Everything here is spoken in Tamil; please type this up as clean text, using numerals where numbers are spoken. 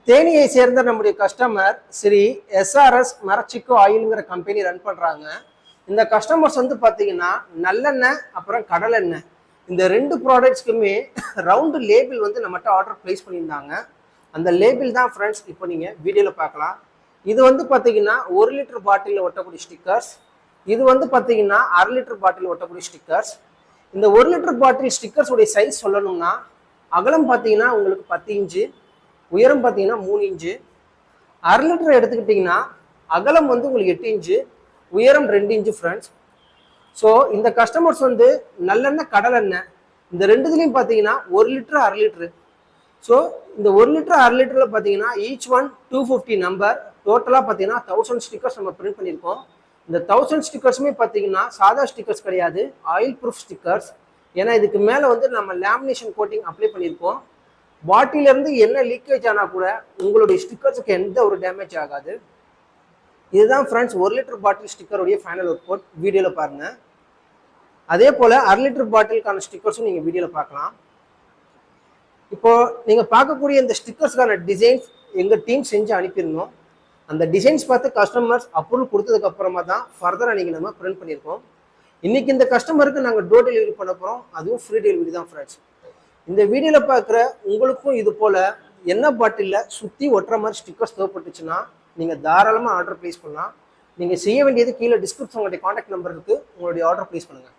தேனியை சேர்ந்த நம்முடைய கஸ்டமர் ஸ்ரீ எஸ்ஆர்எஸ் மரச்சிக்கு ஆயில்ங்கிற கம்பெனி ரன் பண்ணுறாங்க. இந்த கஸ்டமர்ஸ் வந்து பார்த்தீங்கன்னா நல்லெண்ணெய் அப்புறம் கடலெண்ணெய் இந்த ரெண்டு ப்ராடக்ட்ஸ்க்குமே ரவுண்டு லேபிள் வந்து நம்மகிட்ட ஆர்டர் ப்ளேஸ் பண்ணியிருந்தாங்க. அந்த லேபிள் தான் ஃப்ரெண்ட்ஸ் இப்போ நீங்கள் வீடியோவில் பார்க்கலாம். இது வந்து பார்த்தீங்கன்னா 1 லிட்டர் பாட்டிலில் ஒட்டக்கூடிய ஸ்டிக்கர்ஸ். இது வந்து பார்த்தீங்கன்னா 1/2 லிட்டர் பாட்டில் ஒட்டக்கூடிய ஸ்டிக்கர்ஸ். இந்த 1 லிட்டர் பாட்டில் ஸ்டிக்கர்ஸ் உடைய சைஸ் சொல்லணும்னா அகலம் பார்த்தீங்கன்னா உங்களுக்கு 10 இன்ச்சு, உயரம் பார்த்தீங்கன்னா 3 இன்ச்சு. 1/2 லிட்டர் எடுத்துக்கிட்டிங்கன்னா அகலம் வந்து உங்களுக்கு 8 இன்ச்சு, உயரம் 2 இன்ச்சு ஃப்ரெண்ட்ஸ். ஸோ இந்த கஸ்டமர்ஸ் வந்து நல்லெண்ணெய் கடலெண்ணெய் இந்த ரெண்டுத்துலையும் பார்த்தீங்கன்னா 1 லிட்டர் 1/2 லிட்டரு. ஸோ இந்த 1 லிட்டர் 1/2 லிட்டரில் பார்த்தீங்கன்னா ஈச் ஒன் 250 நம்பர். டோட்டலாக பார்த்தீங்கன்னா 1000 ஸ்டிக்கர்ஸ் நம்ம பிரிண்ட் பண்ணியிருக்கோம். இந்த 1000 ஸ்டிக்கர்ஸுமே பார்த்தீங்கன்னா சாதா ஸ்டிக்கர்ஸ் கிடையாது, ஆயில் ப்ரூஃப் ஸ்டிக்கர்ஸ். ஏன்னா இதுக்கு மேலே வந்து நம்ம லேமினேஷன் கோட்டிங் அப்ளை பண்ணியிருக்கோம். பாட்டிலேருந்து என்ன லீக்கேஜ் ஆனால் கூட உங்களுடைய ஸ்டிக்கர்ஸுக்கு எந்த ஒரு டேமேஜ் ஆகாது. இதுதான் ஃப்ரெண்ட்ஸ் 1 லிட்டர் பாட்டில் ஸ்டிக்கருடைய ஃபைனல் அவுட்புட். வீடியோவில் பாருங்கள். அதே போல் 1/2 லிட்டர் பாட்டிலுக்கான ஸ்டிக்கர்ஸும் நீங்கள் வீடியோவில் பார்க்கலாம். இப்போ நீங்கள் பார்க்கக்கூடிய இந்த ஸ்டிக்கர்ஸ்க்கான டிசைன்ஸ் எங்கள் டீம் செஞ்சு அனுப்பியிருந்தோம். அந்த டிசைன்ஸ் பார்த்து கஸ்டமர்ஸ் அப்ரூவல் கொடுத்ததுக்கு அப்புறமா தான் ஃபர்தராக நீங்கள் நம்ம பிரிண்ட் பண்ணியிருக்கோம். இன்னைக்கு இந்த கஸ்டமருக்கு நாங்கள் டோர் டெலிவரி பண்ண போகிறோம். அதுவும் ஃப்ரீ டெலிவரி தான் ஃப்ரெண்ட்ஸ். இந்த வீடியோவில் பார்க்குற உங்களுக்கும் இது போல் எண்ணெய் பாட்டிலில் சுற்றி ஒட்டுற மாதிரி ஸ்டிக்கர்ஸ் தேவைப்பட்டுச்சுன்னா நீங்கள் தாராளமாக ஆர்டர் ப்ளேஸ் பண்ணலாம். நீங்கள் செய்ய வேண்டியது கீழே டிஸ்கிரிப்ஷன் உங்களுடைய காண்டாக்ட் நம்பர் இருக்குது, உங்களுடைய ஆர்டர் ப்ளேஸ் பண்ணுங்கள்.